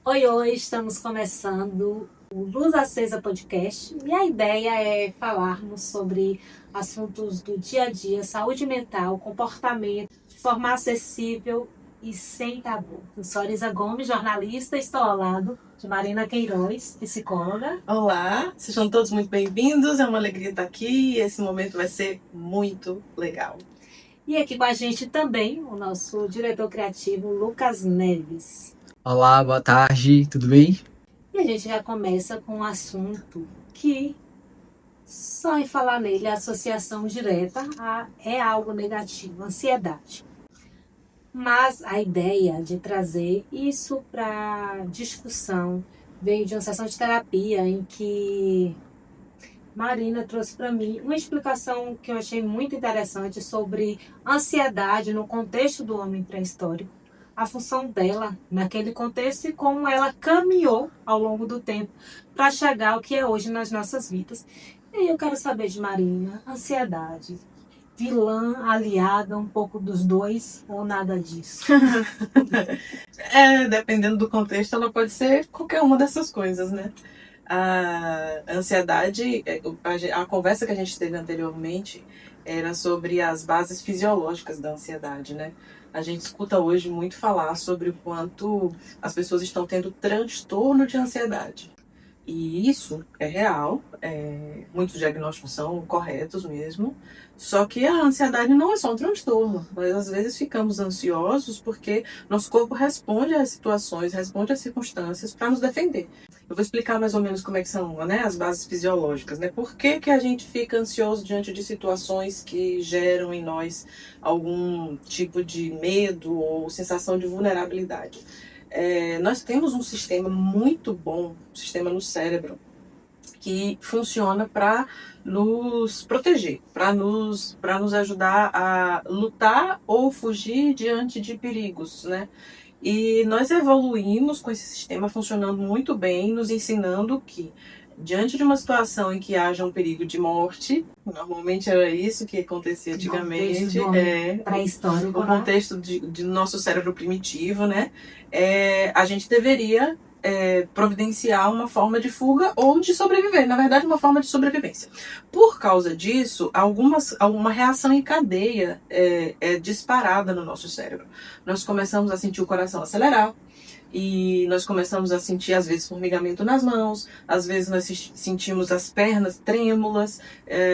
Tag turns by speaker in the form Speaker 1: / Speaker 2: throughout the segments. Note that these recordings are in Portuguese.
Speaker 1: Oi, oi, estamos começando o Luz Acesa Podcast e a ideia é falarmos sobre assuntos do dia a dia, saúde mental, comportamento, de forma acessível e sem tabu. Eu sou Arisa Gomes, jornalista, estou ao lado de Marina Queiroz, psicóloga.
Speaker 2: Olá, sejam todos muito bem-vindos, é uma alegria estar aqui e esse momento vai ser muito legal.
Speaker 1: E aqui com a gente também o nosso diretor criativo, Lucas Neves.
Speaker 3: Olá, boa tarde, tudo bem?
Speaker 1: E a gente já começa com um assunto que, só em falar nele, a associação direta é algo negativo, ansiedade. Mas a ideia de trazer isso para discussão veio de uma sessão de terapia em que Marina trouxe para mim uma explicação que eu achei muito interessante sobre ansiedade no contexto do homem pré-histórico, a função dela naquele contexto e como ela caminhou ao longo do tempo para chegar ao que é hoje nas nossas vidas. E aí eu quero saber de Marina, ansiedade, vilã, aliada, um pouco dos dois ou nada disso?
Speaker 2: Dependendo do contexto, ela pode ser qualquer uma dessas coisas, né? A ansiedade, a conversa que a gente teve anteriormente era sobre as bases fisiológicas da ansiedade, né? A gente escuta hoje muito falar sobre o quanto as pessoas estão tendo transtorno de ansiedade. E isso é real, muitos diagnósticos são corretos mesmo, só que a ansiedade não é só um transtorno. Nós às vezes ficamos ansiosos porque nosso corpo responde às situações, responde às circunstâncias para nos defender. Eu vou explicar mais ou menos como é que são, né, as bases fisiológicas, né? Por que que a gente fica ansioso diante de situações que geram em nós algum tipo de medo ou sensação de vulnerabilidade? Nós temos um sistema muito bom, um sistema no cérebro, que funciona para nos proteger, para nos ajudar a lutar ou fugir diante de perigos, né? E nós evoluímos com esse sistema funcionando muito bem, nos ensinando que diante de uma situação em que haja um perigo de morte, normalmente era isso que acontecia antigamente,
Speaker 1: pré-histórico,
Speaker 2: o contexto de nosso cérebro primitivo, né? A gente deveria providenciar uma forma de fuga ou de sobreviver, na verdade uma forma de sobrevivência. Por causa disso, alguma reação em cadeia é disparada no nosso cérebro. Nós começamos a sentir o coração acelerar, e nós começamos a sentir, às vezes, formigamento nas mãos, às vezes nós sentimos as pernas trêmulas,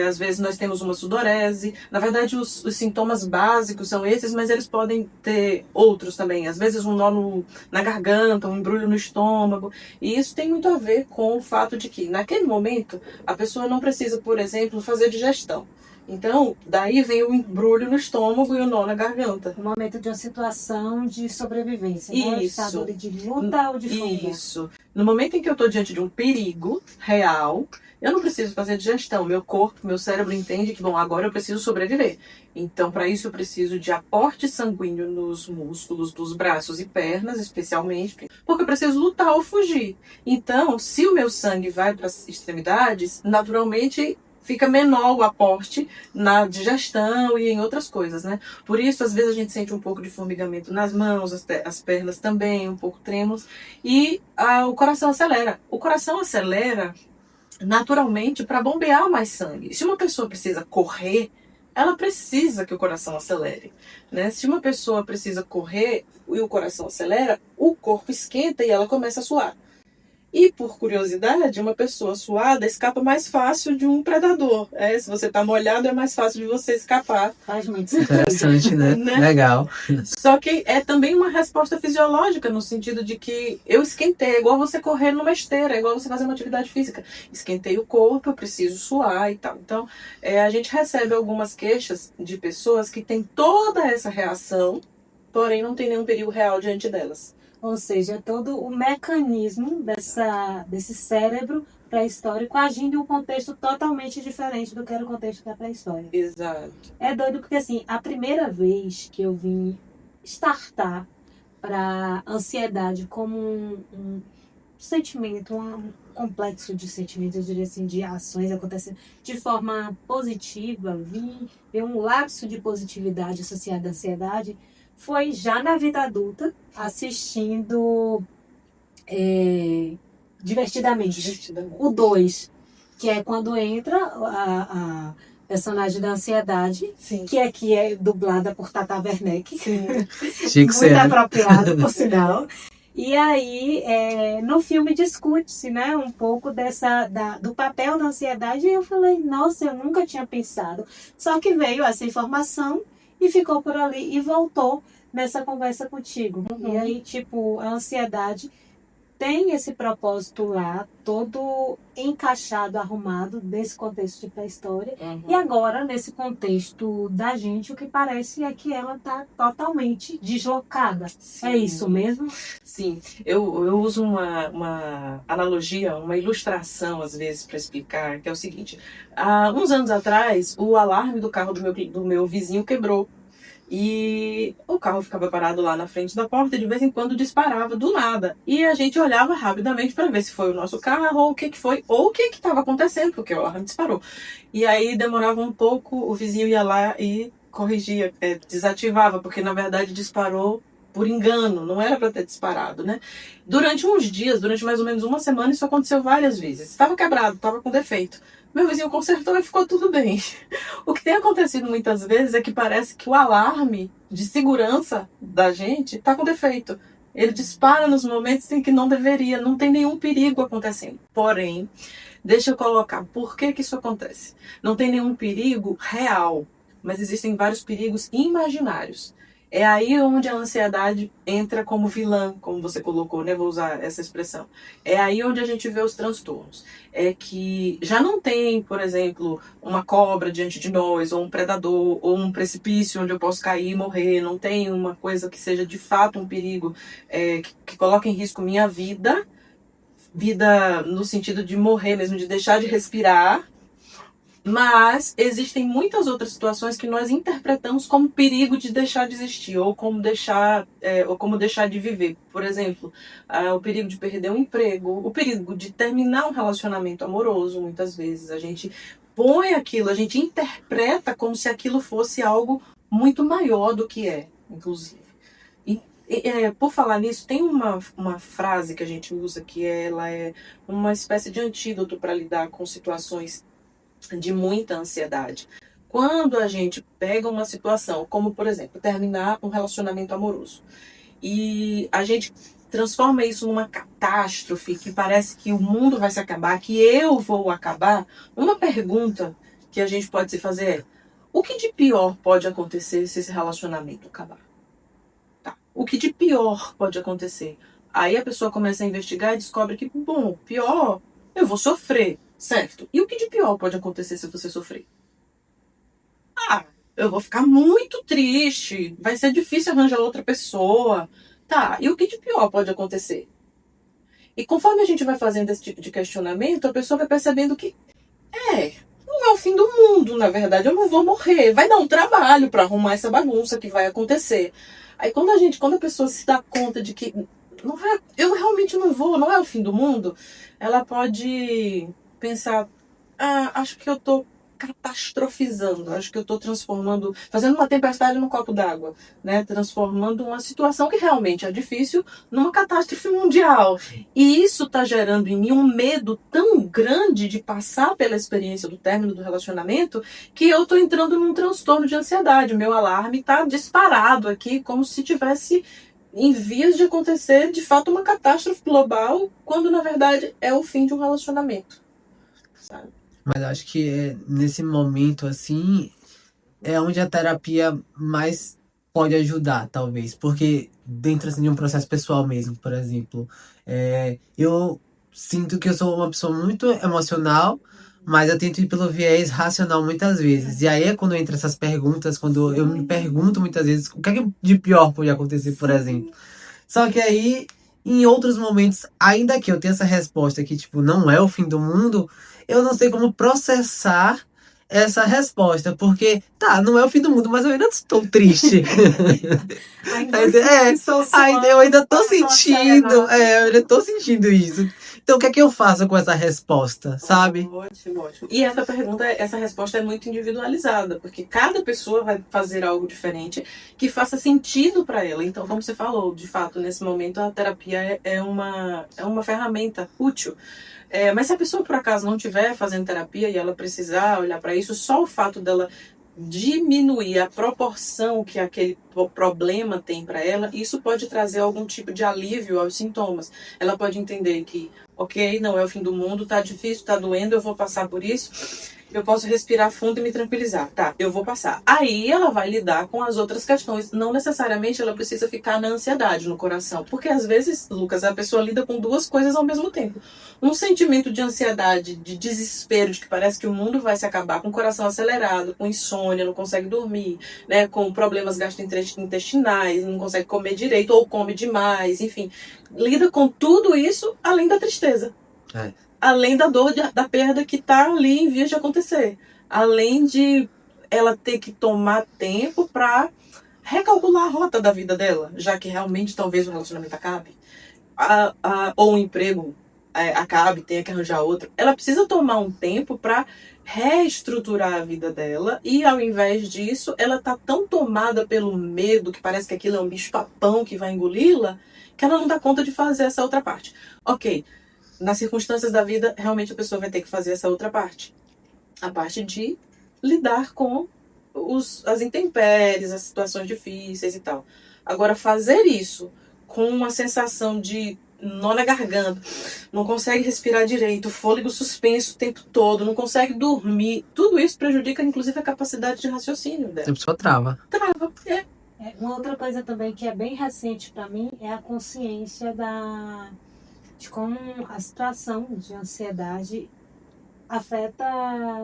Speaker 2: às vezes nós temos uma sudorese. Na verdade, os sintomas básicos são esses, mas eles podem ter outros também. Às vezes um nó na garganta, um embrulho no estômago. E isso tem muito a ver com o fato de que, naquele momento, a pessoa não precisa, por exemplo, fazer digestão. Então, daí vem o embrulho no estômago e o nó na garganta.
Speaker 1: No momento de uma situação de sobrevivência,
Speaker 2: isso.
Speaker 1: Né? Estado de luta ou de fuga.
Speaker 2: Isso. No momento em que eu estou diante de um perigo real, eu não preciso fazer digestão. Meu corpo, meu cérebro entende que, bom, agora eu preciso sobreviver. Então, para isso, eu preciso de aporte sanguíneo nos músculos dos braços e pernas, especialmente, porque eu preciso lutar ou fugir. Então, se o meu sangue vai para as extremidades, naturalmente fica menor o aporte na digestão e em outras coisas, né? Por isso, às vezes, a gente sente um pouco de formigamento nas mãos, as pernas também, um pouco trêmulas, e o coração acelera. O coração acelera naturalmente para bombear mais sangue. Se uma pessoa precisa correr, ela precisa que o coração acelere, né? Se uma pessoa precisa correr e o coração acelera, o corpo esquenta e ela começa a suar. E, por curiosidade, uma pessoa suada escapa mais fácil de um predador. Se você está molhado, é mais fácil de você escapar.
Speaker 1: Faz muito sentido.
Speaker 3: Interessante, né? Legal.
Speaker 2: Só que é também uma resposta fisiológica, no sentido de que eu esquentei. É igual você correr numa esteira, é igual você fazer uma atividade física. Esquentei o corpo, eu preciso suar e tal. Então, a gente recebe algumas queixas de pessoas que têm toda essa reação, porém não tem nenhum perigo real diante delas.
Speaker 1: Ou seja, todo o mecanismo desse cérebro pré-histórico agindo em um contexto totalmente diferente do que era o contexto da pré-história.
Speaker 2: Exato.
Speaker 1: É doido porque, assim, a primeira vez que eu vim startar para ansiedade como um sentimento, um complexo de sentimentos, eu diria assim, de ações acontecendo de forma positiva, ver um lapso de positividade associado à ansiedade, foi já na vida adulta, assistindo Divertidamente. O 2, que é quando entra a personagem da ansiedade,
Speaker 2: Sim.
Speaker 1: que é dublada por Tata Werneck.
Speaker 3: Tinha que ser,
Speaker 1: Muito
Speaker 3: né?
Speaker 1: apropriado, por sinal. E aí, no filme discute-se, né, um pouco do papel da ansiedade, e eu falei, nossa, eu nunca tinha pensado. Só que veio essa informação e ficou por ali e voltou nessa conversa contigo. E aí, tipo, a ansiedade tem esse propósito lá, todo encaixado, arrumado, nesse contexto de pré-história. E agora, nesse contexto da gente, o que parece é que ela está totalmente deslocada.
Speaker 2: Sim.
Speaker 1: É isso mesmo?
Speaker 2: Sim, eu uso uma analogia, uma ilustração, às vezes, para explicar, que é o seguinte. Há uns anos atrás, o alarme do carro do meu vizinho quebrou. E o carro ficava parado lá na frente da porta e de vez em quando disparava do nada. E a gente olhava rapidamente para ver se foi o nosso carro ou o que foi, ou o que estava acontecendo, porque o alarme disparou. E aí demorava um pouco, o vizinho ia lá e corrigia, desativava, porque na verdade disparou por engano, não era para ter disparado, né? Durante uns dias, durante mais ou menos uma semana, isso aconteceu várias vezes. Estava quebrado, estava com defeito. Meu vizinho consertou e ficou tudo bem. O que tem acontecido muitas vezes é que parece que o alarme de segurança da gente está com defeito. Ele dispara nos momentos em que não deveria, não tem nenhum perigo acontecendo. Porém, deixa eu colocar por que isso acontece. Não tem nenhum perigo real, mas existem vários perigos imaginários. É aí onde a ansiedade entra como vilã, como você colocou, né? Vou usar essa expressão. É aí onde a gente vê os transtornos. É que já não tem, por exemplo, uma cobra diante de nós, ou um predador, ou um precipício onde eu posso cair e morrer. Não tem uma coisa que seja de fato um perigo que coloque em risco minha vida no sentido de morrer mesmo, de deixar de respirar. Mas existem muitas outras situações que nós interpretamos como perigo de deixar de existir, ou como deixar de viver. Por exemplo, o perigo de perder um emprego, o perigo de terminar um relacionamento amoroso. Muitas vezes a gente põe aquilo, a gente interpreta como se aquilo fosse algo muito maior do que é, inclusive. Por falar nisso, tem uma frase que a gente usa que ela é uma espécie de antídoto para lidar com situações de muita ansiedade. Quando a gente pega uma situação, como por exemplo, terminar um relacionamento amoroso, e a gente transforma isso numa catástrofe, que parece que o mundo vai se acabar, que eu vou acabar, uma pergunta que a gente pode se fazer é: o que de pior pode acontecer se esse relacionamento acabar? Tá. O que de pior pode acontecer? Aí a pessoa começa a investigar e descobre que, bom, pior, eu vou sofrer. Certo. E o que de pior pode acontecer se você sofrer? Eu vou ficar muito triste. Vai ser difícil arranjar outra pessoa. Tá, e o que de pior pode acontecer? E conforme a gente vai fazendo esse tipo de questionamento, a pessoa vai percebendo que não é o fim do mundo, na verdade. Eu não vou morrer. Vai dar um trabalho para arrumar essa bagunça que vai acontecer. Aí quando a pessoa se dá conta de que eu realmente não é o fim do mundo, ela pode pensar: acho que eu tô catastrofizando, acho que eu tô fazendo uma tempestade num copo d'água, né? Transformando uma situação que realmente é difícil numa catástrofe mundial. E isso tá gerando em mim um medo tão grande de passar pela experiência do término do relacionamento que eu tô entrando num transtorno de ansiedade. O meu alarme tá disparado aqui, como se tivesse em vias de acontecer de fato uma catástrofe global, quando na verdade é o fim de um relacionamento, sabe?
Speaker 3: Mas acho que nesse momento, assim, é onde a terapia mais pode ajudar, talvez. Porque dentro assim, de um processo pessoal mesmo, por exemplo, eu sinto que eu sou uma pessoa muito emocional, mas eu tento ir pelo viés racional muitas vezes. E aí é quando entra essas perguntas, quando eu me pergunto muitas vezes o que é que de pior pode acontecer, por exemplo. Só que aí, em outros momentos, ainda que eu tenha essa resposta que, tipo, não é o fim do mundo, eu não sei como processar essa resposta. Porque, tá, não é o fim do mundo, mas eu ainda estou triste. Eu ainda tô sentindo, eu ainda tô sentindo isso. Então o que é que eu faço com essa resposta, sabe?
Speaker 2: Ótimo, ótimo. E essa resposta é muito individualizada, porque cada pessoa vai fazer algo diferente que faça sentido para ela. Então, como você falou, de fato, nesse momento a terapia é uma ferramenta útil. Mas se a pessoa por acaso não estiver fazendo terapia e ela precisar olhar para isso, só o fato dela diminuir a proporção que aquele problema tem para ela, isso pode trazer algum tipo de alívio aos sintomas. Ela pode entender que, ok, não é o fim do mundo, tá difícil, tá doendo, eu vou passar por isso, eu posso respirar fundo e me tranquilizar. Tá, eu vou passar. Aí ela vai lidar com as outras questões. Não necessariamente ela precisa ficar na ansiedade, no coração. Porque às vezes, Lucas, a pessoa lida com duas coisas ao mesmo tempo. Um sentimento de ansiedade, de desespero, de que parece que o mundo vai se acabar, com o coração acelerado, com insônia, não consegue dormir, né, com problemas gastrointestinais, não consegue comer direito ou come demais, enfim. Lida com tudo isso além da tristeza. Além da dor da perda que está ali em vias de acontecer. Além de ela ter que tomar tempo para recalcular a rota da vida dela, já que realmente talvez o relacionamento acabe, ou o emprego acabe, tenha que arranjar outro. Ela precisa tomar um tempo para reestruturar a vida dela e, ao invés disso, ela está tão tomada pelo medo, que parece que aquilo é um bicho-papão que vai engoli-la, que ela não dá conta de fazer essa outra parte. Ok, nas circunstâncias da vida, realmente a pessoa vai ter que fazer essa outra parte. A parte de lidar com as intempéries, as situações difíceis e tal. Agora, fazer isso com uma sensação de nó na garganta, não consegue respirar direito, fôlego suspenso o tempo todo, não consegue dormir, tudo isso prejudica, inclusive, a capacidade de raciocínio dela.
Speaker 3: A pessoa trava.
Speaker 2: Trava,
Speaker 1: Uma outra coisa também que é bem recente para mim é a consciência de como a situação de ansiedade afeta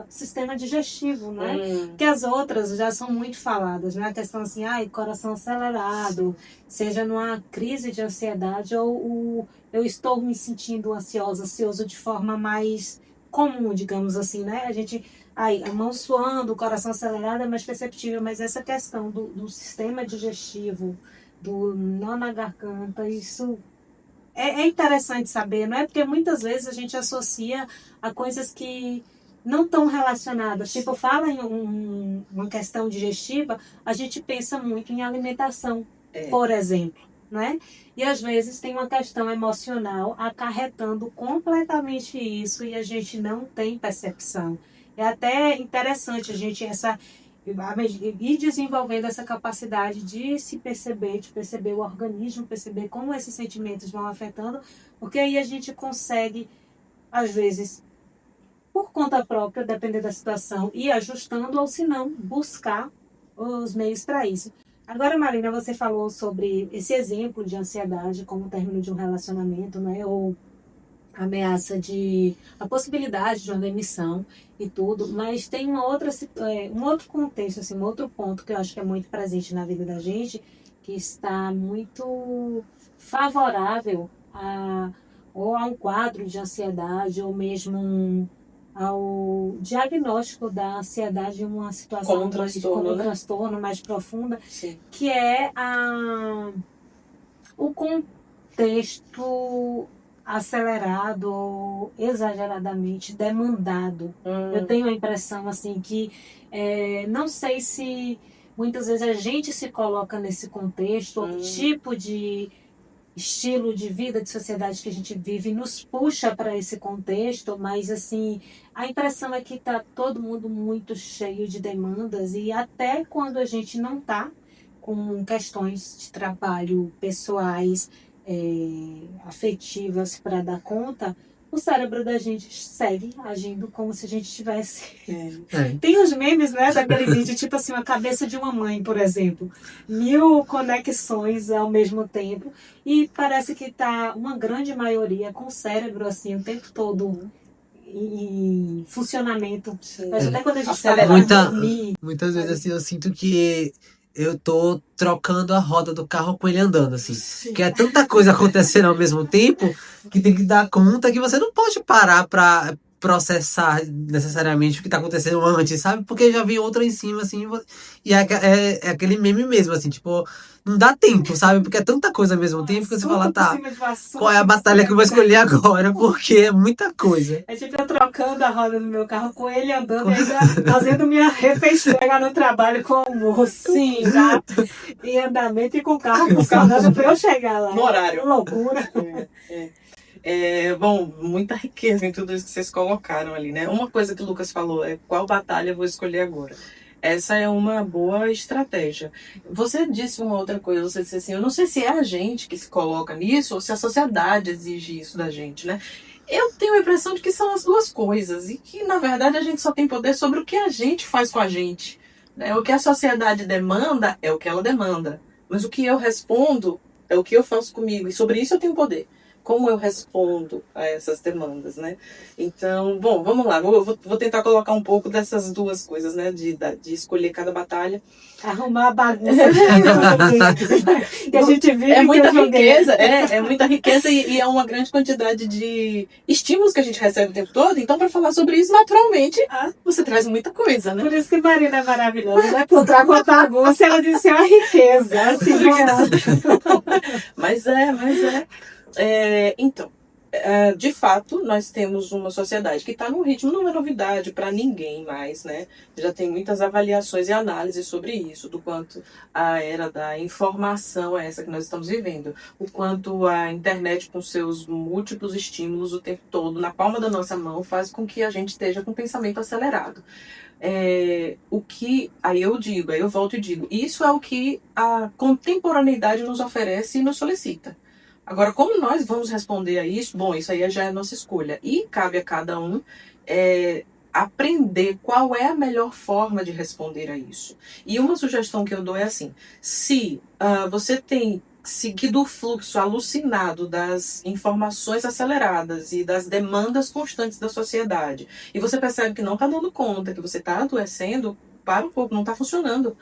Speaker 1: o sistema digestivo, né? Porque as outras já são muito faladas, né? A questão assim, coração acelerado, seja numa crise de ansiedade ou eu estou me sentindo ansioso de forma mais comum, digamos assim, né? A mão suando, o coração acelerado é mais perceptível, mas essa questão do sistema digestivo, do nó na garganta, isso é interessante saber, não é? Porque muitas vezes a gente associa a coisas que não estão relacionadas. Tipo, fala em uma questão digestiva, a gente pensa muito em alimentação, por exemplo, né? E às vezes tem uma questão emocional acarretando completamente isso e a gente não tem percepção. É até interessante a gente ir desenvolvendo essa capacidade de se perceber, de perceber o organismo, perceber como esses sentimentos vão afetando, porque aí a gente consegue, às vezes, por conta própria, depender da situação, ir ajustando ou, se não, buscar os meios para isso. Agora, Marina, você falou sobre esse exemplo de ansiedade como término de um relacionamento, né? Ou a possibilidade de uma demissão e tudo, mas tem um outro contexto, assim, um outro ponto que eu acho que é muito presente na vida da gente, que está muito favorável ou a um quadro de ansiedade, ou mesmo ao diagnóstico da ansiedade em uma situação
Speaker 2: como um
Speaker 1: transtorno mais profunda,
Speaker 2: Sim.
Speaker 1: que é o contexto acelerado ou exageradamente demandado. Eu tenho a impressão assim que não sei se muitas vezes a gente se coloca nesse contexto, o tipo de estilo de vida, de sociedade que a gente vive nos puxa para esse contexto, mas assim, a impressão é que está todo mundo muito cheio de demandas e até quando a gente não está com questões de trabalho pessoais, afetivas para dar conta, o cérebro da gente segue agindo como se a gente tivesse... Tem os memes, né, daquele vídeo, tipo assim, a cabeça de uma mãe, por exemplo. 1000 conexões ao mesmo tempo. E parece que tá uma grande maioria com o cérebro, assim, o tempo todo em funcionamento. Mas até quando a gente fala dormir...
Speaker 3: Muitas vezes, assim, eu sinto que eu tô trocando a roda do carro com ele andando, assim.
Speaker 2: Sim.
Speaker 3: Porque é tanta coisa acontecendo ao mesmo tempo que tem que dar conta que você não pode parar pra processar necessariamente o que tá acontecendo antes, sabe? Porque já vem outra em cima, assim, e é aquele meme mesmo, assim, tipo, não dá tempo, sabe? Porque é tanta coisa ao mesmo tempo que você fala,
Speaker 1: Assunto por
Speaker 3: tá,
Speaker 1: cima de um assunto,
Speaker 3: qual é a batalha que eu vou escolher agora? Porque é muita coisa.
Speaker 1: A gente tá trocando a roda no meu carro com ele andando e ainda fazendo minha refeição, pegar no trabalho com almoço. Sim, já em andamento e com o carro funcionando pra eu chegar lá.
Speaker 2: No horário.
Speaker 1: Que loucura.
Speaker 2: Bom, muita riqueza em tudo isso que vocês colocaram ali, né? Uma coisa que o Lucas falou é qual batalha eu vou escolher agora. Essa é uma boa estratégia. Você disse uma outra coisa, você disse assim, eu não sei se é a gente que se coloca nisso ou se a sociedade exige isso da gente, né? Eu tenho a impressão de que são as duas coisas e que, na verdade, a gente só tem poder sobre o que a gente faz com a gente, né? O que a sociedade demanda é o que ela demanda, mas o que eu respondo é o que eu faço comigo e sobre isso eu tenho poder. Como eu respondo a essas demandas, né? Então, bom, vamos lá. Vou tentar colocar um pouco dessas duas coisas, né? De escolher cada batalha.
Speaker 1: Arrumar a bagunça que a gente vive.
Speaker 2: É muita riqueza, é muita riqueza e é uma grande quantidade de estímulos que a gente recebe o tempo todo. Então, para falar sobre isso, naturalmente, você traz muita coisa, né?
Speaker 1: Por isso que Marina é maravilhosa, né? Por trago a bagunça, ela disse é uma riqueza. Assim,
Speaker 2: Mas é. Então, de fato, nós temos uma sociedade que está num ritmo, não é novidade para ninguém mais, né? Já tem muitas avaliações e análises sobre isso, do quanto a era da informação é essa que nós estamos vivendo, o quanto a internet com seus múltiplos estímulos o tempo todo, na palma da nossa mão, faz com que a gente esteja com o pensamento acelerado. Aí eu volto e digo, isso é o que a contemporaneidade nos oferece e nos solicita. Agora, como nós vamos responder a isso? Bom, isso aí já é a nossa escolha. E cabe a cada um aprender qual é a melhor forma de responder a isso. E uma sugestão que eu dou é assim, se você tem seguido o fluxo alucinado das informações aceleradas e das demandas constantes da sociedade, e você percebe que não está dando conta, que você está adoecendo, para um pouco, não está funcionando.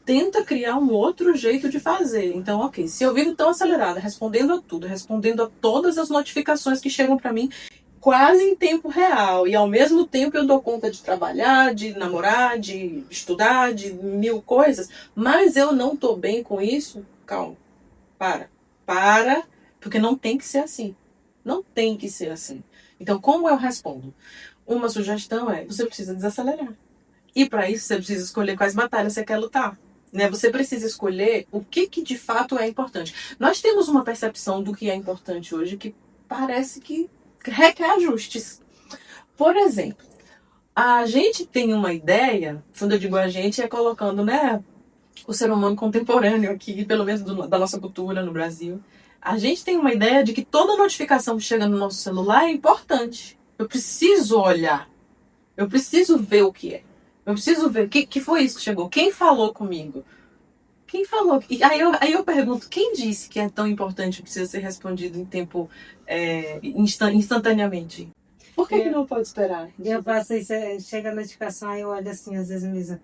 Speaker 2: Tenta criar um outro jeito de fazer. Então, ok, se eu vivo tão acelerada, respondendo a tudo, respondendo a todas as notificações que chegam para mim, quase em tempo real, e ao mesmo tempo eu dou conta de trabalhar, de namorar, de estudar, de mil coisas, mas eu não tô bem com isso, calma, para, porque não tem que ser assim. Não tem que ser assim. Então, como eu respondo? Uma sugestão é, você precisa desacelerar. E para isso, você precisa escolher quais batalhas você quer lutar. Né? Você precisa escolher o que de fato é importante. Nós temos uma percepção do que é importante hoje que parece que requer ajustes. Por exemplo, a gente tem uma ideia, quando eu digo a gente, é colocando, né, o ser humano contemporâneo aqui, pelo menos da nossa cultura no Brasil. A gente tem uma ideia de que toda notificação que chega no nosso celular é importante. Eu preciso olhar. Eu preciso ver o que é. Eu preciso ver o que foi isso que chegou. Quem falou comigo? Quem falou? E aí eu pergunto, quem disse que é tão importante e precisa ser respondido em tempo instantaneamente? Por que não pode esperar?
Speaker 1: Eu faço isso, chega a notificação, aí eu olho assim, às vezes mesmo.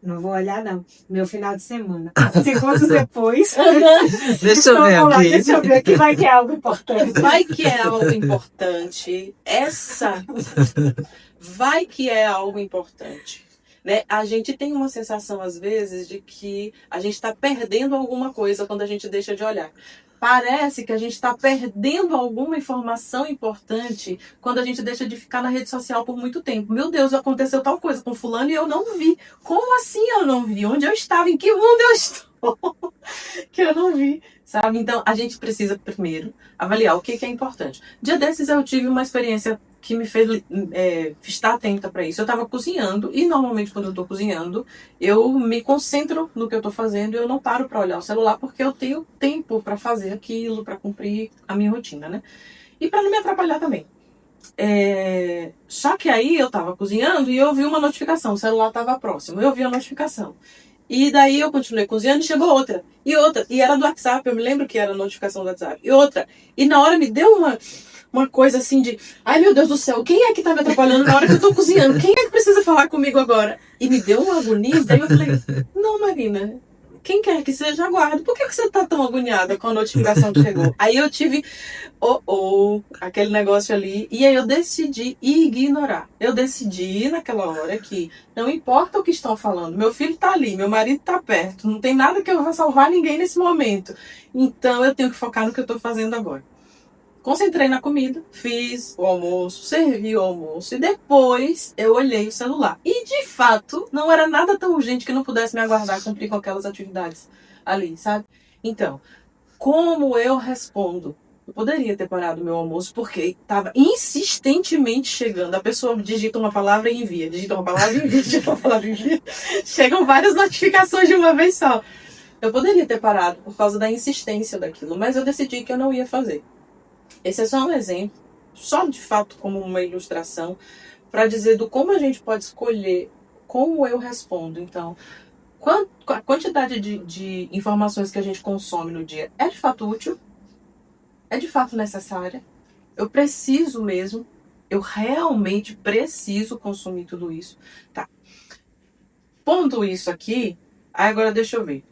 Speaker 1: Não vou olhar não. Meu final de semana. Segundos depois.
Speaker 3: Deixa eu ver aqui.
Speaker 1: Deixa eu ver que vai que é algo importante.
Speaker 2: Vai que é algo importante. Vai que é algo importante. Né? A gente tem uma sensação, às vezes, de que a gente está perdendo alguma coisa quando a gente deixa de olhar. Parece que a gente está perdendo alguma informação importante quando a gente deixa de ficar na rede social por muito tempo. Meu Deus, aconteceu tal coisa com fulano e eu não vi. Como assim eu não vi? Onde eu estava? Em que mundo eu estou? Que eu não vi, sabe? Então, a gente precisa primeiro avaliar o que é importante. Dia desses eu tive uma experiência que me fez estar atenta para isso. Eu estava cozinhando e normalmente quando eu estou cozinhando eu me concentro no que eu estou fazendo e eu não paro para olhar o celular porque eu tenho tempo para fazer aquilo, para cumprir a minha rotina, né? E para não me atrapalhar também. Só que aí eu estava cozinhando e eu vi uma notificação, o celular estava próximo, eu vi a notificação. E daí eu continuei cozinhando e chegou outra, e era do WhatsApp, eu me lembro que era a notificação do WhatsApp, e outra. E na hora me deu uma coisa assim de, ai meu Deus do céu, quem é que tá me atrapalhando na hora que eu tô cozinhando? Quem é que precisa falar comigo agora? E me deu uma agonia, daí eu falei, não, Marina, quem quer que seja, aguarde. Por que você tá tão agoniada com a notificação que chegou? Aí eu tive, aquele negócio ali. E aí eu decidi ignorar. Eu decidi naquela hora que não importa o que estão falando. Meu filho tá ali, meu marido tá perto. Não tem nada que eu vá salvar ninguém nesse momento. Então eu tenho que focar no que eu tô fazendo agora. Concentrei na comida, fiz o almoço, servi o almoço e depois eu olhei o celular. E de fato, não era nada tão urgente que não pudesse me aguardar cumprir com aquelas atividades ali, sabe? Então, como eu respondo? Eu poderia ter parado o meu almoço porque estava insistentemente chegando. A pessoa digita uma palavra e envia, digita uma palavra e envia, digita uma palavra e envia. Chegam várias notificações de uma vez só. Eu poderia ter parado por causa da insistência daquilo, mas eu decidi que eu não ia fazer. Esse é só um exemplo, só de fato como uma ilustração, para dizer do como a gente pode escolher como eu respondo. Então, a quantidade de informações que a gente consome no dia é de fato útil? É de fato necessária? Eu preciso mesmo? Eu realmente preciso consumir tudo isso? Tá. Pondo isso aqui, agora deixa eu ver.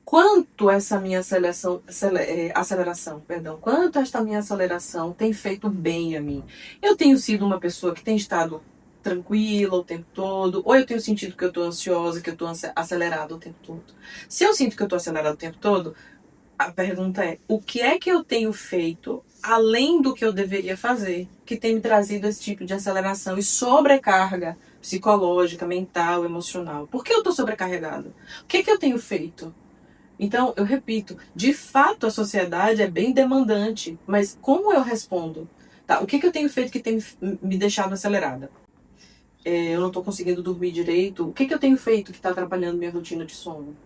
Speaker 2: Quanto essa minha quanto esta minha aceleração tem feito bem a mim? Eu tenho sido uma pessoa que tem estado tranquila o tempo todo, ou eu tenho sentido que eu estou ansiosa, que eu estou acelerada o tempo todo? Se eu sinto que eu estou acelerada o tempo todo, a pergunta é, o que é que eu tenho feito além do que eu deveria fazer, que tem me trazido esse tipo de aceleração e sobrecarga psicológica, mental, emocional? Por que eu estou sobrecarregada? O que é que eu tenho feito? Então, eu repito, de fato a sociedade é bem demandante, mas como eu respondo? Tá, o que eu tenho feito que tem me deixado acelerada? Eu não estou conseguindo dormir direito. O que eu tenho feito que está atrapalhando minha rotina de sono?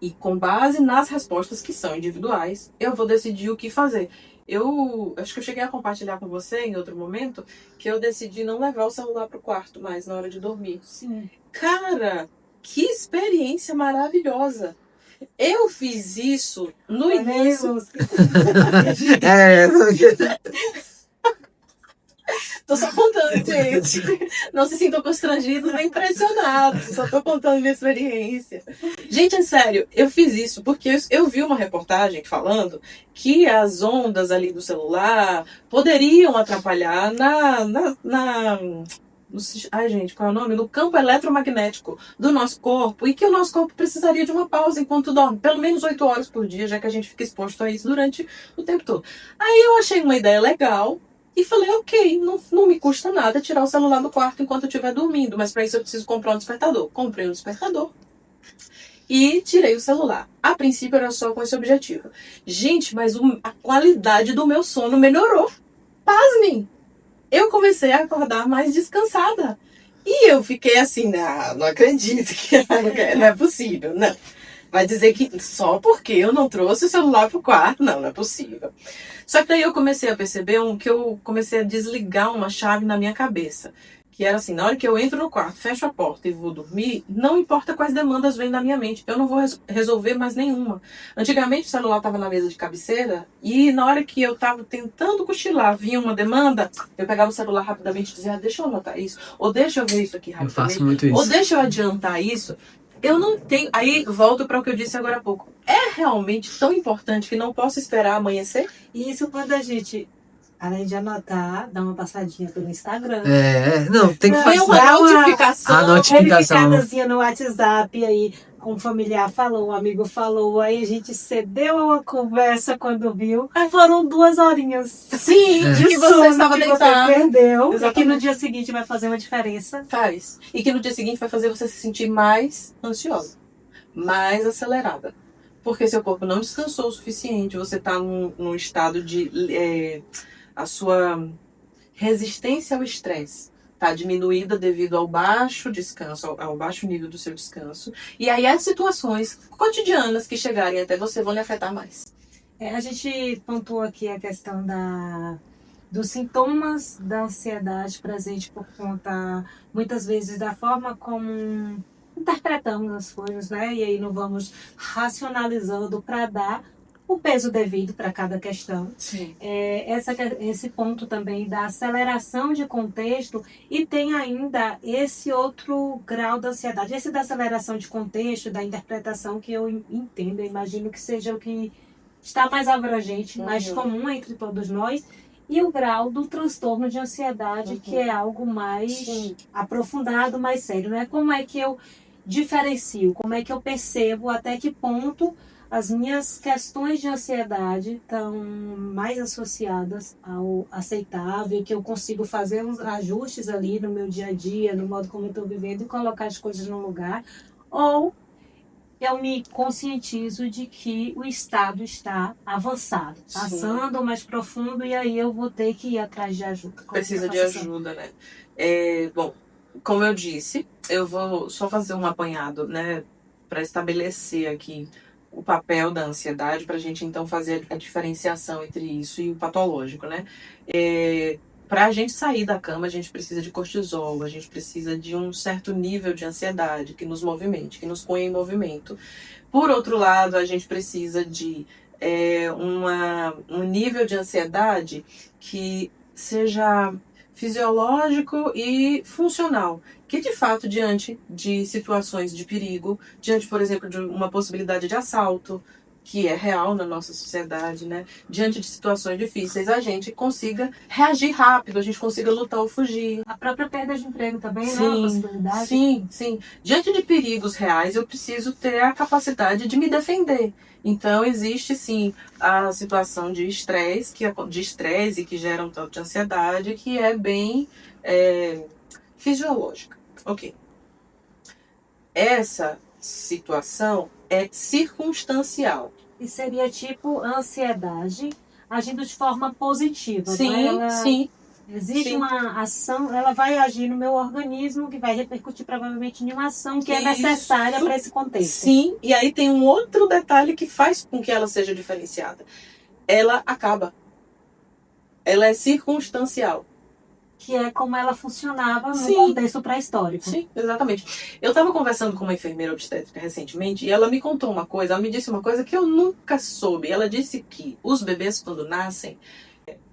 Speaker 2: E com base nas respostas que são individuais, eu vou decidir o que fazer. Eu acho que eu cheguei a compartilhar com você em outro momento que eu decidi não levar o celular para o quarto mais na hora de dormir.
Speaker 1: Sim.
Speaker 2: Cara, que experiência maravilhosa! Eu fiz isso no início. Tô só contando, gente. Não se sintam constrangidos nem impressionados. Só tô contando minha experiência. Gente, é sério, eu fiz isso porque eu vi uma reportagem falando que as ondas ali do celular poderiam atrapalhar ai, gente, qual é o nome? No campo eletromagnético do nosso corpo, e que o nosso corpo precisaria de uma pausa enquanto dorme, pelo menos 8 horas por dia, já que a gente fica exposto a isso durante o tempo todo. Aí eu achei uma ideia legal e falei, ok, não me custa nada tirar o celular do quarto enquanto eu estiver dormindo, mas para isso eu preciso comprar um despertador. Comprei um despertador e tirei o celular. A princípio era só com esse objetivo. Gente, mas a qualidade do meu sono melhorou. Pasmem! Eu comecei a acordar mais descansada. E eu fiquei assim, não acredito que não é possível, não. Vai dizer que só porque eu não trouxe o celular pro quarto, não é possível. Só que daí eu comecei a perceber que eu comecei a desligar uma chave na minha cabeça. Que era assim, na hora que eu entro no quarto, fecho a porta e vou dormir, não importa quais demandas vêm na minha mente, eu não vou resolver mais nenhuma. Antigamente o celular estava na mesa de cabeceira e na hora que eu estava tentando cochilar, vinha uma demanda, eu pegava o celular rapidamente e dizia, deixa eu anotar isso, ou deixa eu ver isso aqui rapidamente,
Speaker 3: eu faço muito isso.
Speaker 2: Ou deixa eu adiantar isso. Eu não tenho... Aí volto para o que eu disse agora há pouco. É realmente tão importante que não posso esperar amanhecer?
Speaker 1: E isso quando a gente, além de anotar, dá uma passadinha pelo Instagram.
Speaker 3: Não, tem que
Speaker 2: Tem
Speaker 3: fazer
Speaker 2: uma notificação.
Speaker 3: a notificação.
Speaker 1: Verificadazinha no WhatsApp, aí um familiar falou, um amigo falou, aí a gente cedeu a uma conversa quando viu. Aí foram 2 horinhas.
Speaker 2: Sim, de que você estava
Speaker 1: que
Speaker 2: deitado.
Speaker 1: você perdeu.
Speaker 2: Exatamente.
Speaker 1: E que no dia seguinte vai fazer uma diferença.
Speaker 2: Faz. E que no dia seguinte vai fazer você se sentir mais ansiosa, mais acelerada. Porque seu corpo não descansou o suficiente, você está num estado de... a sua resistência ao estresse está diminuída devido ao baixo descanso, ao baixo nível do seu descanso. E aí as situações cotidianas que chegarem até você vão lhe afetar mais.
Speaker 1: A gente pontuou aqui a questão dos sintomas da ansiedade presente por conta, muitas vezes, da forma como interpretamos as coisas, né? E aí não vamos racionalizando para dar o peso devido para cada questão.
Speaker 2: Sim.
Speaker 1: Esse ponto também da aceleração de contexto, e tem ainda esse outro grau da ansiedade, esse da aceleração de contexto, da interpretação, que eu entendo, eu imagino que seja o que está mais abrangente, mais comum entre todos nós, e o grau do transtorno de ansiedade, que é algo mais aprofundado, mais sério, né? Como é que eu diferencio, como é que eu percebo até que ponto as minhas questões de ansiedade estão mais associadas ao aceitável, que eu consigo fazer uns ajustes ali no meu dia a dia, no modo como eu estou vivendo, e colocar as coisas no lugar, ou eu me conscientizo de que o estado está avançado, passando mais profundo, e aí eu vou ter que ir atrás de ajuda.
Speaker 2: Precisa de ajuda, né? Bom, como eu disse, eu vou só fazer um apanhado, né, para estabelecer aqui o papel da ansiedade, para a gente então fazer a diferenciação entre isso e o patológico, né? Para a gente sair da cama, a gente precisa de cortisol, a gente precisa de um certo nível de ansiedade que nos movimente, que nos ponha em movimento. Por outro lado, a gente precisa de um nível de ansiedade que seja fisiológico e funcional, que de fato, diante de situações de perigo, diante, por exemplo, de uma possibilidade de assalto, que é real na nossa sociedade, né? Diante de situações difíceis, a gente consiga reagir rápido, a gente consiga lutar ou fugir.
Speaker 1: A própria perda de emprego também, né?
Speaker 2: Sim,
Speaker 1: A possibilidade.
Speaker 2: sim. Diante de perigos reais, eu preciso ter a capacidade de me defender. Então, existe sim a situação de estresse, e que gera um tanto de ansiedade, que é bem fisiológica. Ok. Essa situação é circunstancial.
Speaker 1: E seria tipo ansiedade agindo de forma positiva.
Speaker 2: Sim,
Speaker 1: não é?
Speaker 2: sim.
Speaker 1: Existe uma ação, ela vai agir no meu organismo, que vai repercutir provavelmente em uma ação que é necessária para esse contexto.
Speaker 2: Sim, e aí tem um outro detalhe que faz com que ela seja diferenciada. Ela acaba. Ela é circunstancial.
Speaker 1: Que é como ela funcionava no contexto pré-histórico.
Speaker 2: Sim, exatamente. Eu estava conversando com uma enfermeira obstétrica recentemente e ela me contou uma coisa, ela me disse uma coisa que eu nunca soube. Ela disse que os bebês, quando nascem,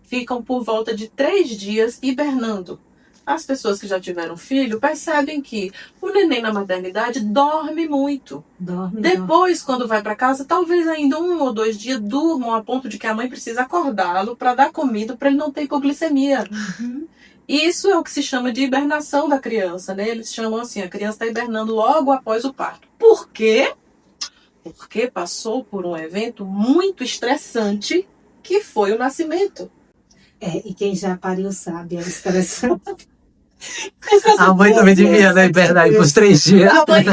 Speaker 2: ficam por volta de 3 dias hibernando. As pessoas que já tiveram filho percebem que o neném na maternidade dorme muito. Depois, quando vai para casa, talvez ainda 1 ou 2 dias durmam a ponto de que a mãe precisa acordá-lo para dar comida para ele não ter hipoglicemia. Isso é o que se chama de hibernação da criança, né? Eles chamam assim, a criança está hibernando logo após o parto. Por quê? Porque passou por um evento muito estressante, que foi o nascimento.
Speaker 1: E quem já pariu sabe, é estressante.
Speaker 3: A mãe também devia, né, hibernar por 3 dias.
Speaker 2: A mãe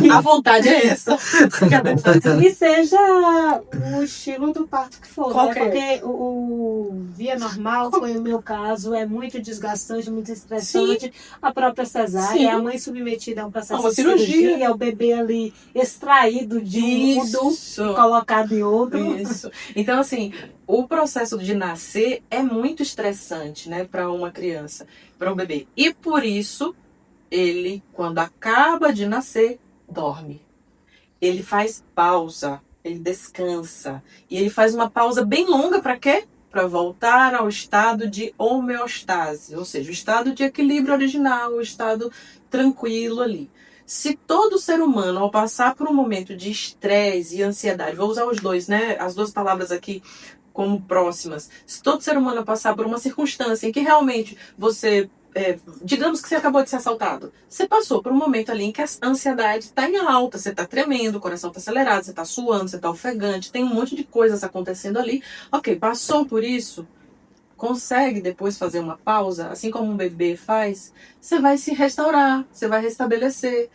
Speaker 2: a vontade é essa.
Speaker 1: E seja o estilo do parto que for, né? Porque o via normal, foi o meu caso, é muito desgastante, muito estressante. A própria cesárea, a mãe submetida a um processo de cirurgia, o bebê ali extraído de um mundo e colocado em outro.
Speaker 2: Isso. Então, assim, o processo de nascer é muito estressante, né, para uma criança, para um bebê. E por isso, ele, quando acaba de nascer, dorme. Ele faz pausa, ele descansa. E ele faz uma pausa bem longa para quê? Para voltar ao estado de homeostase, ou seja, o estado de equilíbrio original, o estado tranquilo ali. Se todo ser humano, ao passar por um momento de estresse e ansiedade, vou usar os dois, né, as duas palavras aqui como próximas, se todo ser humano passar por uma circunstância em que realmente você, digamos que você acabou de ser assaltado, você passou por um momento ali em que a ansiedade está em alta, você está tremendo, o coração está acelerado, você está suando, você está ofegante, tem um monte de coisas acontecendo ali. Ok, passou por isso, consegue depois fazer uma pausa, assim como um bebê faz, você vai se restaurar, você vai restabelecer.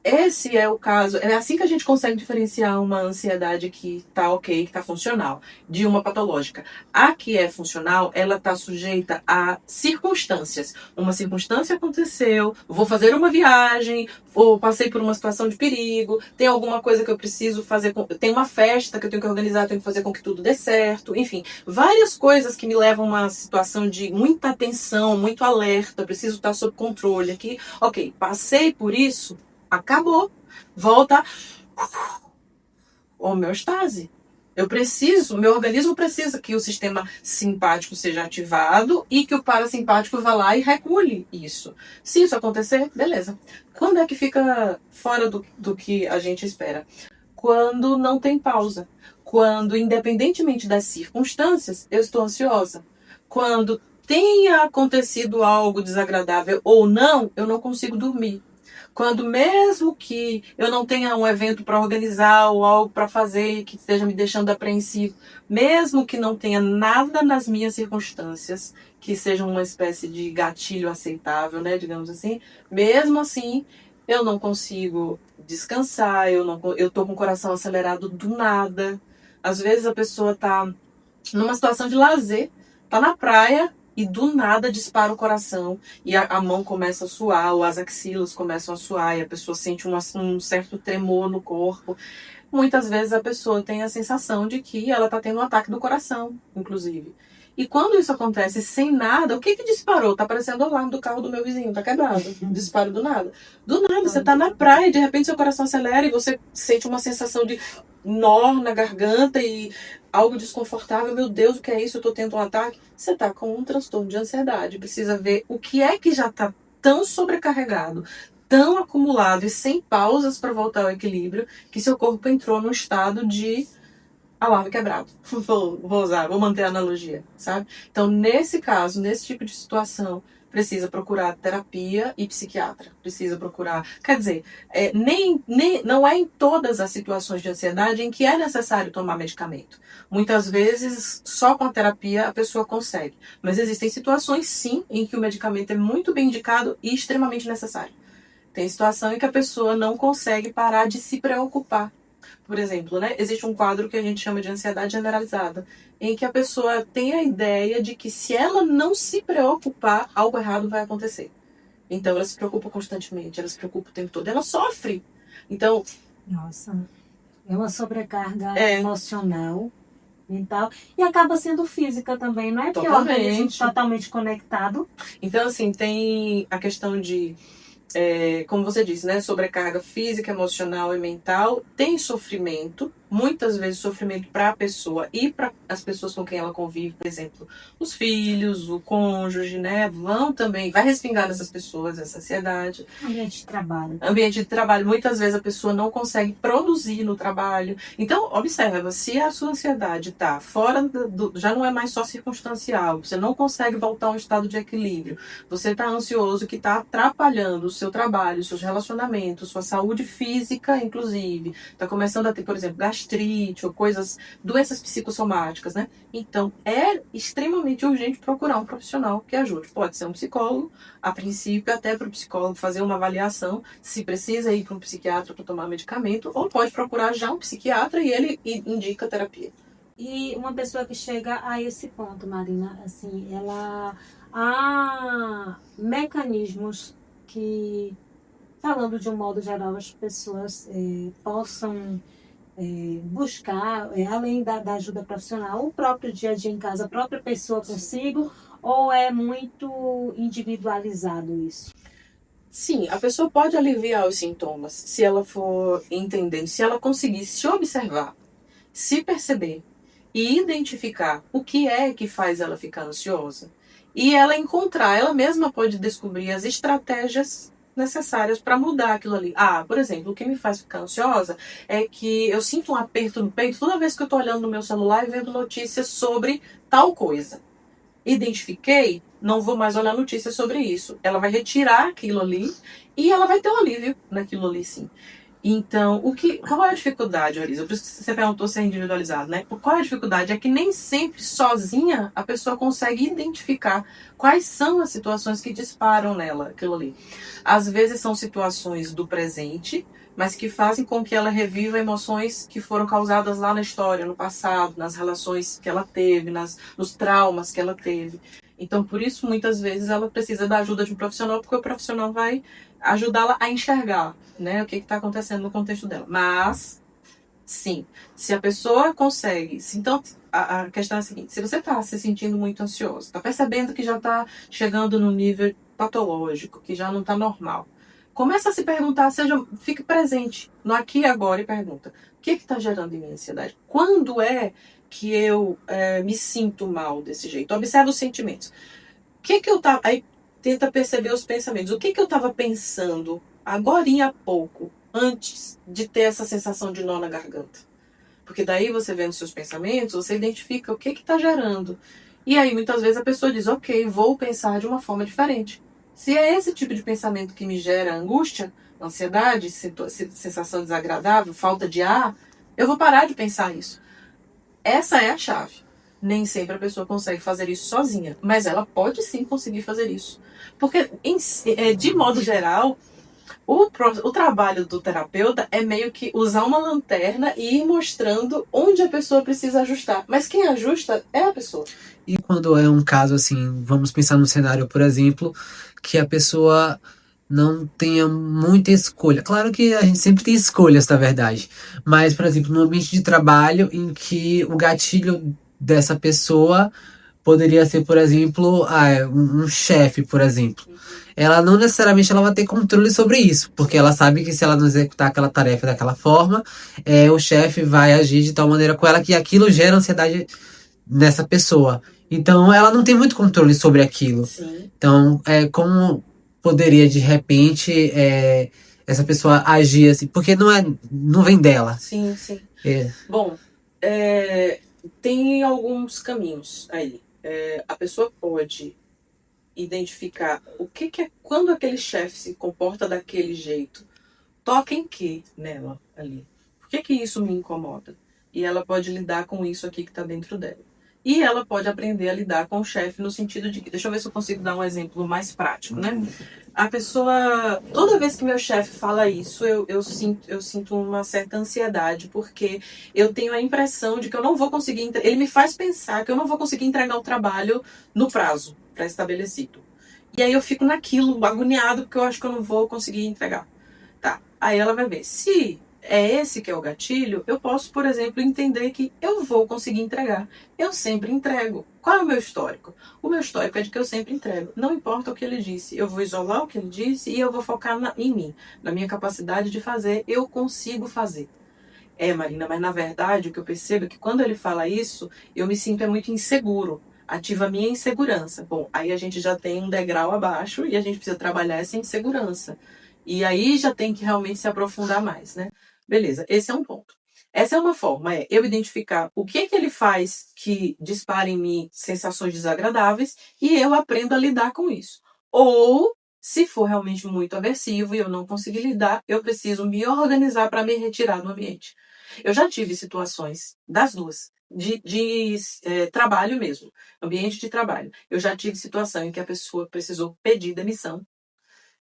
Speaker 2: Esse é o caso, é assim que a gente consegue diferenciar uma ansiedade que tá ok, que tá funcional, de uma patológica. A que é funcional, ela tá sujeita a circunstâncias. Uma circunstância aconteceu, vou fazer uma viagem, ou passei por uma situação de perigo, tem alguma coisa que eu preciso fazer, tem uma festa que eu tenho que organizar, tenho que fazer com que tudo dê certo, enfim, várias coisas que me levam a uma situação de muita atenção, muito alerta, preciso estar sob controle aqui. Ok, passei por isso, acabou, volta, homeostase. Meu organismo precisa que o sistema simpático seja ativado e que o parasimpático vá lá e regule isso. Se isso acontecer, beleza. Quando é que fica fora do que a gente espera? Quando não tem pausa. Quando, independentemente das circunstâncias, eu estou ansiosa. Quando tenha acontecido algo desagradável ou não, eu não consigo dormir. Quando mesmo que eu não tenha um evento para organizar ou algo para fazer que esteja me deixando apreensivo, mesmo que não tenha nada nas minhas circunstâncias que seja uma espécie de gatilho aceitável, né, digamos assim, mesmo assim eu não consigo descansar, eu tô com o coração acelerado do nada. Às vezes a pessoa tá numa situação de lazer, tá na praia e do nada dispara o coração e a mão começa a suar, ou as axilas começam a suar e a pessoa sente um certo tremor no corpo. Muitas vezes a pessoa tem a sensação de que ela está tendo um ataque do coração, inclusive. E quando isso acontece sem nada, o que disparou? Tá parecendo o alarme do carro do meu vizinho, tá quebrado. Disparo do nada. Do nada, você tá na praia e de repente seu coração acelera e você sente uma sensação de nó na garganta e algo desconfortável. Meu Deus, o que é isso? Eu tô tendo um ataque. Você tá com um transtorno de ansiedade. Precisa ver o que é que já tá tão sobrecarregado, tão acumulado e sem pausas para voltar ao equilíbrio, que seu corpo entrou num estado de alarme quebrado. Vou manter a analogia, sabe? Então, nesse caso, nesse tipo de situação, precisa procurar terapia e psiquiatra. Precisa procurar... Quer dizer, não é em todas as situações de ansiedade em que é necessário tomar medicamento. Muitas vezes, só com a terapia a pessoa consegue. Mas existem situações, sim, em que o medicamento é muito bem indicado e extremamente necessário. Tem situação em que a pessoa não consegue parar de se preocupar. Por exemplo, né, existe um quadro que a gente chama de ansiedade generalizada, em que a pessoa tem a ideia de que se ela não se preocupar, algo errado vai acontecer. Então ela se preocupa constantemente, ela se preocupa o tempo todo, ela sofre. Então,
Speaker 1: nossa, é uma sobrecarga emocional, mental, e acaba sendo física também, não é? Porque o organismo totalmente conectado.
Speaker 2: Então, assim, tem a questão de como você disse, né, sobrecarga física, emocional e mental, tem sofrimento, muitas vezes sofrimento para a pessoa e para as pessoas com quem ela convive, por exemplo, os filhos, o cônjuge, né, vai respingar nessas pessoas essa ansiedade.
Speaker 1: Ambiente de trabalho.
Speaker 2: Ambiente de trabalho, muitas vezes a pessoa não consegue produzir no trabalho. Então, observa, se a sua ansiedade está fora já não é mais só circunstancial, você não consegue voltar a um estado de equilíbrio, você está ansioso, que está atrapalhando o seu trabalho, seus relacionamentos, sua saúde física, inclusive, está começando a ter, por exemplo, gastrite ou doenças psicossomáticas, né? Então, é extremamente urgente procurar um profissional que ajude. Pode ser um psicólogo, a princípio, até para o psicólogo fazer uma avaliação, se precisa ir para um psiquiatra para tomar medicamento, ou pode procurar já um psiquiatra e ele indica terapia.
Speaker 1: E uma pessoa que chega a esse ponto, Marina, assim, há mecanismos que, falando de um modo geral, as pessoas possam buscar, além da ajuda profissional, o próprio dia a dia em casa, a própria pessoa consigo, ou é muito individualizado isso?
Speaker 2: Sim, a pessoa pode aliviar os sintomas se ela for entendendo, se ela conseguir se observar, se perceber e identificar o que é que faz ela ficar ansiosa. E ela mesma pode descobrir as estratégias necessárias para mudar aquilo ali. Por exemplo, o que me faz ficar ansiosa é que eu sinto um aperto no peito toda vez que eu estou olhando no meu celular e vendo notícias sobre tal coisa. Identifiquei, não vou mais olhar notícias sobre isso. Ela vai retirar aquilo ali e ela vai ter um alívio naquilo ali, sim. Então, qual é a dificuldade, Arisa? Por isso que você perguntou se é individualizado, né? Qual é a dificuldade? É que nem sempre sozinha a pessoa consegue identificar quais são as situações que disparam nela, aquilo ali. Às vezes são situações do presente, mas que fazem com que ela reviva emoções que foram causadas lá na história, no passado, nas relações que ela teve, nos traumas que ela teve. Então, por isso, muitas vezes, ela precisa da ajuda de um profissional, porque o profissional vai ajudá-la a enxergar, né, o que está acontecendo no contexto dela. Mas, sim, se a pessoa consegue... Então, a questão é a seguinte: se você está se sentindo muito ansioso, está percebendo que já está chegando no nível patológico, que já não está normal, começa a se perguntar, fique presente no aqui e agora e pergunta, o que está gerando em mim ansiedade? Quando é que eu me sinto mal desse jeito? Observa os sentimentos. O que eu tava... Aí tenta perceber os pensamentos. O que eu estava pensando agorinha há pouco, antes de ter essa sensação de nó na garganta? Porque daí você vendo seus pensamentos, você identifica o que está gerando. E aí muitas vezes a pessoa diz, ok, vou pensar de uma forma diferente. Se é esse tipo de pensamento que me gera angústia, ansiedade, sensação desagradável, falta de ar, eu vou parar de pensar isso. Essa é a chave. Nem sempre a pessoa consegue fazer isso sozinha, mas ela pode sim conseguir fazer isso. Porque, de modo geral, o trabalho do terapeuta é meio que usar uma lanterna e ir mostrando onde a pessoa precisa ajustar. Mas quem ajusta é a pessoa.
Speaker 3: E quando é um caso assim, vamos pensar num cenário, por exemplo, que a pessoa não tenha muita escolha. Claro que a gente sempre tem escolhas, na verdade. Mas, por exemplo, no ambiente de trabalho em que o gatilho dessa pessoa poderia ser, por exemplo, um chefe, por exemplo. Ela não necessariamente ela vai ter controle sobre isso, porque ela sabe que se ela não executar aquela tarefa daquela forma, o chefe vai agir de tal maneira com ela que aquilo gera ansiedade nessa pessoa. Então, ela não tem muito controle sobre aquilo.
Speaker 2: Sim.
Speaker 3: Então, como poderia, de repente, essa pessoa agir assim? Porque não vem dela.
Speaker 2: Sim, sim.
Speaker 3: É.
Speaker 2: Bom, tem alguns caminhos aí. A pessoa pode identificar quando aquele chefe se comporta daquele jeito, toca em que nela ali? Por que isso me incomoda? E ela pode lidar com isso aqui que está dentro dela. E ela pode aprender a lidar com o chefe no sentido de que, deixa eu ver se eu consigo dar um exemplo mais prático, né? A pessoa, toda vez que meu chefe fala isso, eu sinto uma certa ansiedade, porque eu tenho a impressão de que eu não vou conseguir, ele me faz pensar que eu não vou conseguir entregar o trabalho no prazo pré-estabelecido. E aí eu fico naquilo, agoniado, porque eu acho que eu não vou conseguir entregar. Tá, aí ela vai ver, se é esse que é o gatilho, eu posso, por exemplo, entender que eu vou conseguir entregar. Eu sempre entrego. Qual é o meu histórico? O meu histórico é de que eu sempre entrego. Não importa o que ele disse. Eu vou isolar o que ele disse e eu vou focar em mim, na minha capacidade de fazer. Eu consigo fazer. Marina, mas na verdade o que eu percebo é que quando ele fala isso, eu me sinto muito inseguro. Ativa a minha insegurança. Bom, aí a gente já tem um degrau abaixo e a gente precisa trabalhar essa insegurança. E aí já tem que realmente se aprofundar mais, né? Beleza, esse é um ponto. Essa é uma forma, eu identificar o que ele faz que dispara em mim sensações desagradáveis e eu aprendo a lidar com isso. Ou, se for realmente muito aversivo e eu não conseguir lidar, eu preciso me organizar para me retirar do ambiente. Eu já tive situações das duas, de trabalho mesmo, ambiente de trabalho. Eu já tive situação em que a pessoa precisou pedir demissão.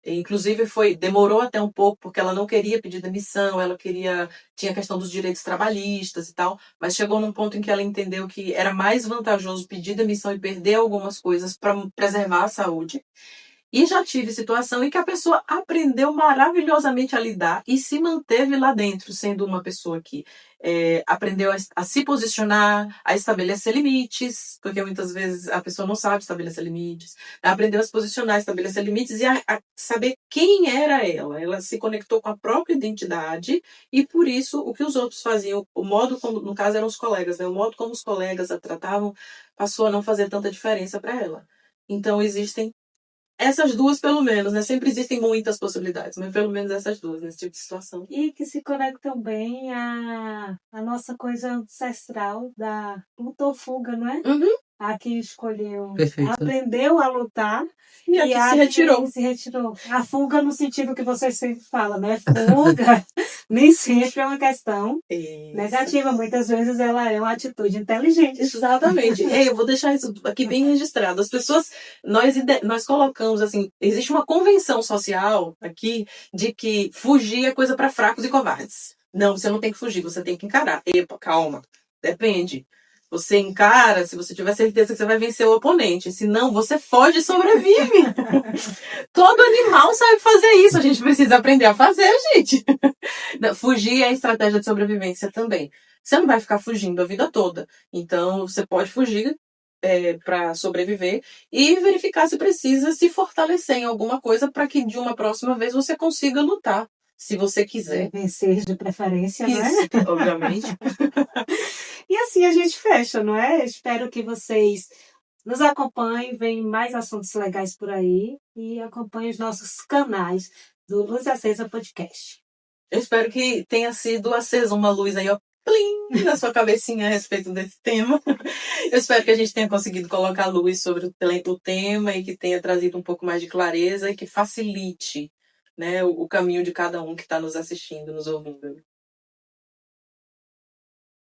Speaker 2: Inclusive demorou até um pouco, porque ela não queria pedir demissão, tinha a questão dos direitos trabalhistas e tal, mas chegou num ponto em que ela entendeu que era mais vantajoso pedir demissão e perder algumas coisas para preservar a saúde. E já tive situação em que a pessoa aprendeu maravilhosamente a lidar e se manteve lá dentro, sendo uma pessoa que aprendeu a se posicionar, a estabelecer limites, porque muitas vezes a pessoa não sabe estabelecer limites, aprendeu a se posicionar, a estabelecer limites e a saber quem era ela. Ela se conectou com a própria identidade e por isso o que os outros faziam, o modo como, no caso eram os colegas, né? O modo como os colegas a tratavam passou a não fazer tanta diferença para ela. Então existem essas duas, pelo menos, né? Sempre existem muitas possibilidades, mas pelo menos essas duas, nesse tipo de situação.
Speaker 1: E que se conectam bem à nossa coisa ancestral da luta ou fuga, não é?
Speaker 2: Uhum.
Speaker 1: A que escolheu,
Speaker 3: Perfeito.
Speaker 1: aprendeu a lutar
Speaker 2: e a que se
Speaker 1: retirou. A fuga no sentido que você sempre fala, né? Fuga nem sempre é uma questão negativa. Muitas vezes ela é uma atitude inteligente.
Speaker 2: Exatamente. Eu vou deixar isso aqui bem registrado. As pessoas, nós colocamos assim, existe uma convenção social aqui de que fugir é coisa para fracos e covardes. Não, você não tem que fugir, você tem que encarar. Epa, calma. Depende. Você encara se você tiver certeza que você vai vencer o oponente. Se não, você foge e sobrevive. Todo animal sabe fazer isso. A gente precisa aprender a fazer, gente. Fugir é a estratégia de sobrevivência também. Você não vai ficar fugindo a vida toda. Então, você pode fugir para sobreviver e verificar se precisa se fortalecer em alguma coisa para que de uma próxima vez você consiga lutar, se você quiser.
Speaker 1: Vencer de preferência, não é?
Speaker 2: Isso, obviamente.
Speaker 1: E assim a gente fecha, não é? Espero que vocês nos acompanhem, vem mais assuntos legais por aí e acompanhem os nossos canais do Luz Acesa Podcast.
Speaker 2: Eu espero que tenha sido acesa uma luz aí, ó, plim, na sua cabecinha a respeito desse tema. Eu espero que a gente tenha conseguido colocar luz sobre o tema e que tenha trazido um pouco mais de clareza e que facilite, né, o caminho de cada um que está nos assistindo, nos ouvindo.